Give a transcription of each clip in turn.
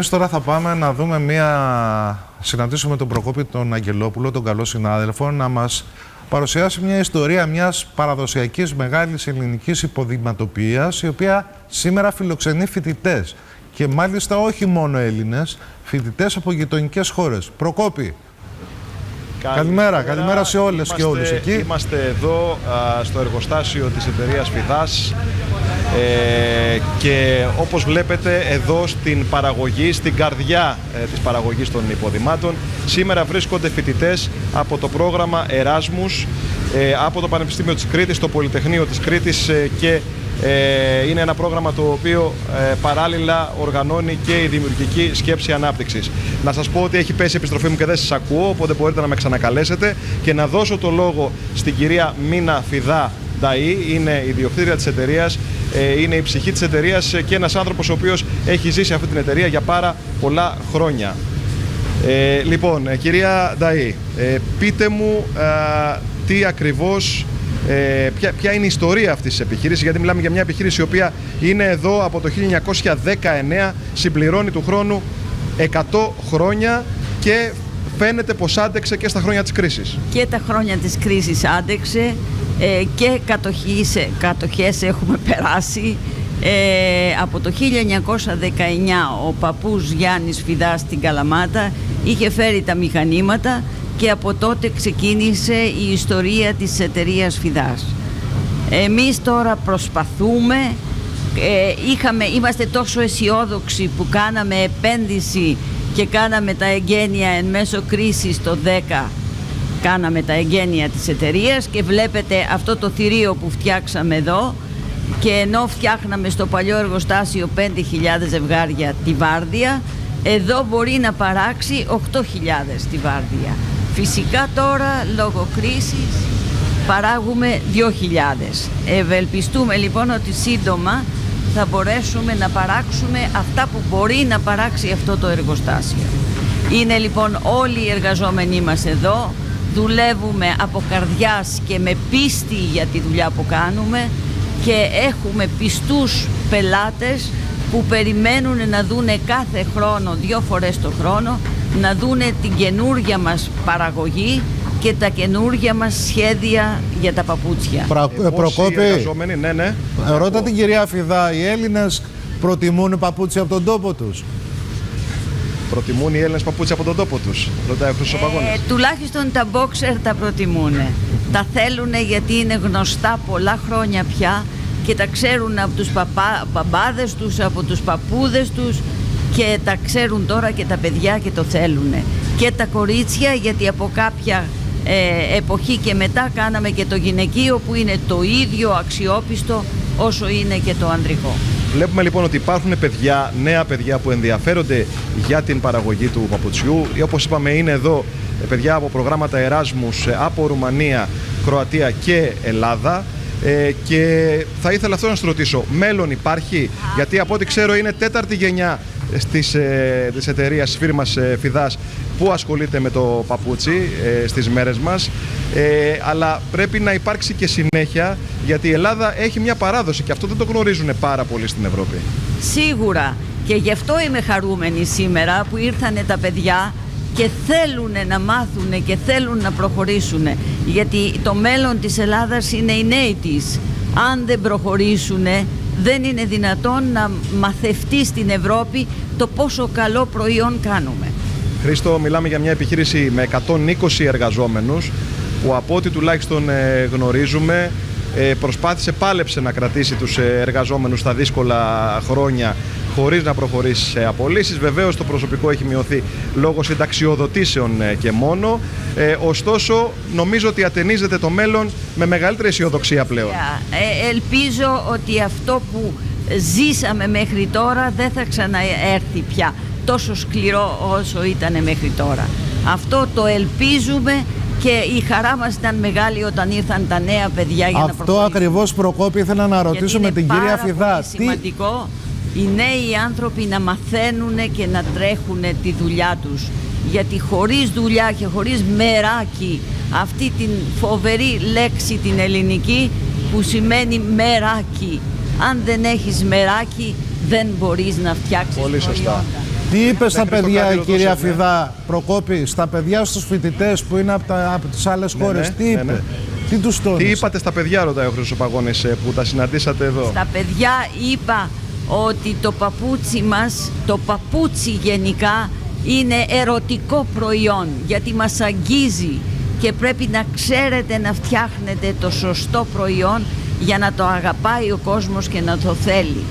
Εμείς τώρα θα πάμε να δούμε συναντήσουμε τον Προκόπη τον Αγγελόπουλο, τον καλό συνάδελφο, να μας παρουσιάσει μια ιστορία μιας παραδοσιακής μεγάλης ελληνικής υποδηματοποιίας, η οποία σήμερα φιλοξενεί φοιτητές. Και μάλιστα όχι μόνο Έλληνες, φοιτητές από γειτονικές χώρες. Προκόπη, καλημέρα σε όλες και όλους εκεί. Είμαστε εδώ στο εργοστάσιο της εταιρείας Φιδάς και όπως βλέπετε εδώ στην παραγωγή, στην καρδιά της παραγωγής των υποδημάτων, σήμερα βρίσκονται φοιτητές από το πρόγραμμα Εράσμους από το Πανεπιστήμιο της Κρήτης, το Πολυτεχνείο της Κρήτης και είναι ένα πρόγραμμα το οποίο παράλληλα οργανώνει και η δημιουργική σκέψη ανάπτυξης. Να σας πω ότι έχει πέσει η επιστροφή μου και δεν σας ακούω, οπότε μπορείτε να με ξανακαλέσετε και να δώσω το λόγο στην κυρία Μίνα Φιδά Νταΐ, είναι η ιδιοκτήτρια της εταιρείας, είναι η ψυχή της εταιρείας και ένας άνθρωπος ο οποίος έχει ζήσει αυτή την εταιρεία για πάρα πολλά χρόνια. Λοιπόν, κυρία Νταΐ, πείτε μου τι ακριβώς, ποια είναι η ιστορία αυτής της επιχείρησης, γιατί μιλάμε για μια επιχείρηση η οποία είναι εδώ από το 1919, συμπληρώνει του χρόνου 100 χρόνια και φαίνεται πως άντεξε και στα χρόνια της κρίσης. Και τα χρόνια της κρίσης άντεξε και κατοχές έχουμε περάσει. Από το 1919 ο παππούς Γιάννης Φιδάς στην Καλαμάτα είχε φέρει τα μηχανήματα και από τότε ξεκίνησε η ιστορία της εταιρείας Φιδάς. Εμείς τώρα προσπαθούμε, είμαστε τόσο αισιόδοξοι που κάναμε επένδυση και κάναμε τα εγγένεια εν μέσω κρίσης το 10, κάναμε τα εγγένεια της εταιρείας και βλέπετε αυτό το θηρίο που φτιάξαμε εδώ, και ενώ φτιάχναμε στο παλιό εργοστάσιο 5.000 ζευγάρια τη βάρδια, εδώ μπορεί να παράξει 8.000 τη βάρδια. Φυσικά τώρα λόγω κρίσης παράγουμε 2.000. Ευελπιστούμε λοιπόν ότι σύντομα θα μπορέσουμε να παράξουμε αυτά που μπορεί να παράξει αυτό το εργοστάσιο. Είναι λοιπόν όλοι οι εργαζόμενοι μας εδώ, δουλεύουμε από καρδιάς και με πίστη για τη δουλειά που κάνουμε και έχουμε πιστούς πελάτες που περιμένουν να δούνε κάθε χρόνο, 2 φορές το χρόνο, να δούνε την καινούργια μας παραγωγή και τα καινούργια μας σχέδια για τα παπούτσια. Προκόπη, ναι. Ρώτα την κυρία Φιδά, οι Έλληνες προτιμούν παπούτσια από τον τόπο τους? Προτιμούν οι Έλληνες παπούτσια από τον τόπο τους? Ρωτάει ο Χρήστος Παγώνης. Τουλάχιστον τα boxer τα προτιμούν. Τα θέλουν γιατί είναι γνωστά πολλά χρόνια πια και τα ξέρουν από τους μπαμπάδες τους, από τους παππούδες τους, και τα ξέρουν τώρα και τα παιδιά και το θέλουν. Και τα κορίτσια, γιατί από κάποια εποχή και μετά κάναμε και το γυναικείο που είναι το ίδιο αξιόπιστο όσο είναι και το ανδρικό. Βλέπουμε λοιπόν ότι υπάρχουν παιδιά, νέα παιδιά που ενδιαφέρονται για την παραγωγή του παπουτσιού. Όπως είπαμε, είναι εδώ παιδιά από προγράμματα Εράσμους από Ρουμανία, Κροατία και Ελλάδα. Και θα ήθελα αυτό να σας ρωτήσω, μέλλον υπάρχει? Γιατί από ό,τι ξέρω είναι 4η γενιά της εταιρείας, της φίρμας Φιδάς, που ασχολείται με το παπούτσι στις μέρες μας, αλλά πρέπει να υπάρξει και συνέχεια, γιατί η Ελλάδα έχει μια παράδοση και αυτό δεν το γνωρίζουν πάρα πολύ στην Ευρώπη. Σίγουρα, και γι' αυτό είμαι χαρούμενη σήμερα που ήρθανε τα παιδιά και θέλουν να μάθουν και θέλουν να προχωρήσουν, γιατί το μέλλον της Ελλάδας είναι οι νέοι της. Αν δεν προχωρήσουν, δεν είναι δυνατόν να μαθευτεί στην Ευρώπη το πόσο καλό προϊόν κάνουμε. Χρήστο, μιλάμε για μια επιχείρηση με 120 εργαζόμενους που από ό,τι τουλάχιστον γνωρίζουμε πάλεψε να κρατήσει τους εργαζόμενους στα δύσκολα χρόνια χωρίς να προχωρήσει σε απολύσεις. Βεβαίως το προσωπικό έχει μειωθεί λόγω συνταξιοδοτήσεων και μόνο. Ωστόσο, νομίζω ότι ατενίζεται το μέλλον με μεγαλύτερη αισιοδοξία πλέον. Ελπίζω ότι αυτό που ζήσαμε μέχρι τώρα δεν θα ξαναέρθει πια τόσο σκληρό όσο ήταν μέχρι τώρα. Αυτό το ελπίζουμε και η χαρά μας ήταν μεγάλη όταν ήρθαν τα νέα παιδιά για να προχωρήσουν. Αυτό ακριβώς, Προκόπη, ήθελα να ρωτήσω με την κυρία Φιδά. Είναι σημαντικό οι νέοι άνθρωποι να μαθαίνουν και να τρέχουν τη δουλειά τους. Γιατί χωρίς δουλειά και χωρίς μεράκι, αυτή την φοβερή λέξη την ελληνική που σημαίνει μεράκι, αν δεν έχεις μεράκι δεν μπορείς να φτιάξεις πολύ σωστά. προϊόντα. Τι είπε στα Χρήστο, παιδιά κάτι η κυρία ρωτούσες, ναι. Φιδά, Προκόπη, στα παιδιά, στους φοιτητές που είναι από τις άλλες χώρες, ναι, τι είπε, ναι. τι τους τόνισε? Τι είπατε στα παιδιά, ρωτάει ο Χρήστος Παγώνης, που τα συναντήσατε εδώ? Στα παιδιά είπα ότι το παπούτσι μας, το παπούτσι γενικά, είναι ερωτικό προϊόν, γιατί μας αγγίζει και πρέπει να ξέρετε να φτιάχνετε το σωστό προϊόν για να το αγαπάει ο κόσμος και να το θέλει.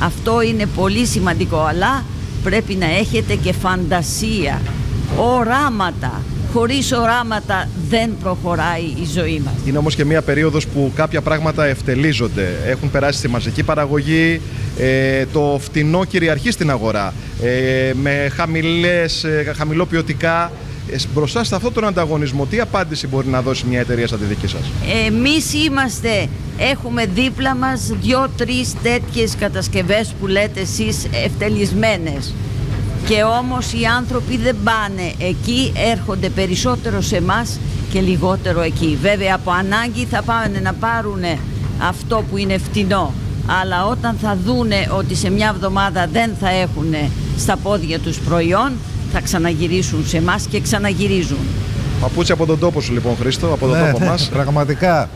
Αυτό είναι πολύ σημαντικό, αλλά πρέπει να έχετε και φαντασία, οράματα. Χωρίς οράματα δεν προχωράει η ζωή μας. Είναι όμως και μια περίοδος που κάποια πράγματα ευτελίζονται. Έχουν περάσει στη μαζική παραγωγή, το φτηνό κυριαρχεί στην αγορά, με χαμηλοποιωτικά. Μπροστά σε αυτόν τον ανταγωνισμό, τι απάντηση μπορεί να δώσει μια εταιρεία σαν τη δική σας? Εμείς έχουμε δίπλα μας 2-3 τέτοιες κατασκευές που λέτε εσείς ευτελισμένες. Και όμως οι άνθρωποι δεν πάνε εκεί, έρχονται περισσότερο σε εμάς και λιγότερο εκεί. Βέβαια από ανάγκη θα πάνε να πάρουν αυτό που είναι φτηνό. Αλλά όταν θα δούνε ότι σε μια εβδομάδα δεν θα έχουν στα πόδια τους προϊόν, θα ξαναγυρίσουν σε εμάς και ξαναγυρίζουν. Παπούτσι από τον τόπο σου λοιπόν, Χρήστο, από τον τόπο μας. Πραγματικά.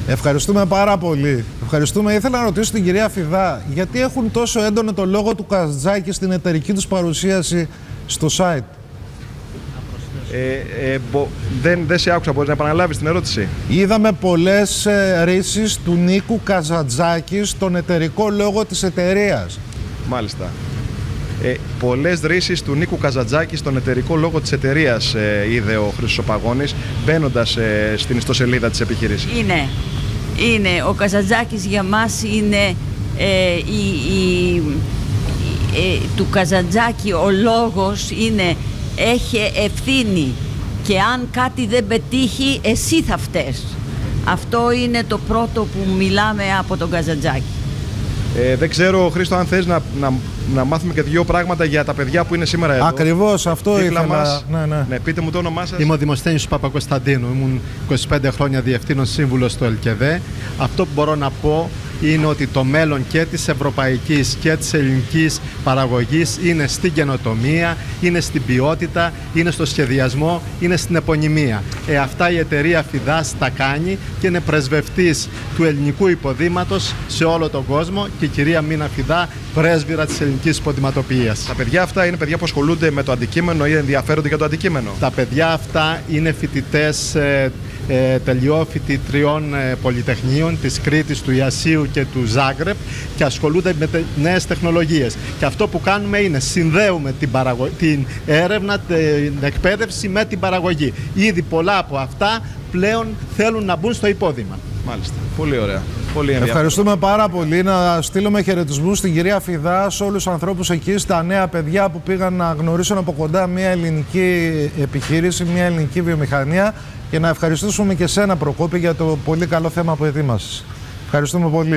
Ευχαριστούμε πάρα πολύ. Ευχαριστούμε. Ήθελα να ρωτήσω την κυρία Φιδά, γιατί έχουν τόσο έντονο το λόγο του Καζαντζάκη στην εταιρική τους παρουσίαση στο site? Δεν σε άκουσα, μπορείς να επαναλάβεις την ερώτηση? Είδαμε πολλές ρίσεις του Νίκου Καζαντζάκη στον εταιρικό λόγο της εταιρείας. Μάλιστα. Πολλές ρίσεις του Νίκου Καζαντζάκη στον εταιρικό λόγο της εταιρείας, είδε ο Χρήστος Παγώνης, μπαίνοντας στην ιστοσελίδα της επιχείρησης. Είναι. Ο Καζαντζάκης για μας είναι του Καζαντζάκη ο λόγος είναι, έχει ευθύνη και αν κάτι δεν πετύχει εσύ θα φταίς. Αυτό είναι το πρώτο που μιλάμε από τον Καζαντζάκη. Δεν ξέρω, Χρήστο, αν θες να μάθουμε και δύο πράγματα για τα παιδιά που είναι σήμερα εδώ. Ακριβώς, αυτό ήθελα. Μας. Ναι. Πείτε μου το όνομά σας. Είμαι ο Δημοσθένιος Παπακοσταντίνου. Ήμουν 25 χρόνια διευθύνων σύμβουλος στο ΕΛΚΕΔΕ. Αυτό που μπορώ να πω είναι ότι το μέλλον και της ευρωπαϊκής και της ελληνικής παραγωγής είναι στην καινοτομία, είναι στην ποιότητα, είναι στο σχεδιασμό, είναι στην επωνυμία. Αυτά η εταιρεία Φιδάς τα κάνει και είναι πρεσβευτής του ελληνικού υποδήματος σε όλο τον κόσμο και η κυρία Μίνα Φιδά, πρέσβυρα της ελληνικής υποδηματοποιίας. Τα παιδιά αυτά είναι παιδιά που ασχολούνται με το αντικείμενο ή ενδιαφέρονται για το αντικείμενο? Τα παιδιά αυτά είναι φοιτητές τελειόφοιτοι 3 πολυτεχνείων της Κρήτης, του Ιασσίου και του Ζάγκρεπ και ασχολούνται με νέες τεχνολογίες. Και αυτό που κάνουμε είναι συνδέουμε την έρευνα, την εκπαίδευση με την παραγωγή. Ήδη πολλά από αυτά πλέον θέλουν να μπουν στο υπόδημα. Μάλιστα. Πολύ ωραία. Πολύ ενδιαφέρον. Ευχαριστούμε πάρα πολύ. Να στείλουμε χαιρετισμούς στην κυρία Φιδά, σε όλους τους ανθρώπους εκεί, στα νέα παιδιά που πήγαν να γνωρίσουν από κοντά μια ελληνική επιχείρηση, μια ελληνική βιομηχανία, και να ευχαριστήσουμε και σένα, Προκόπη, για το πολύ καλό θέμα που ετοίμασες. Ευχαριστούμε πολύ.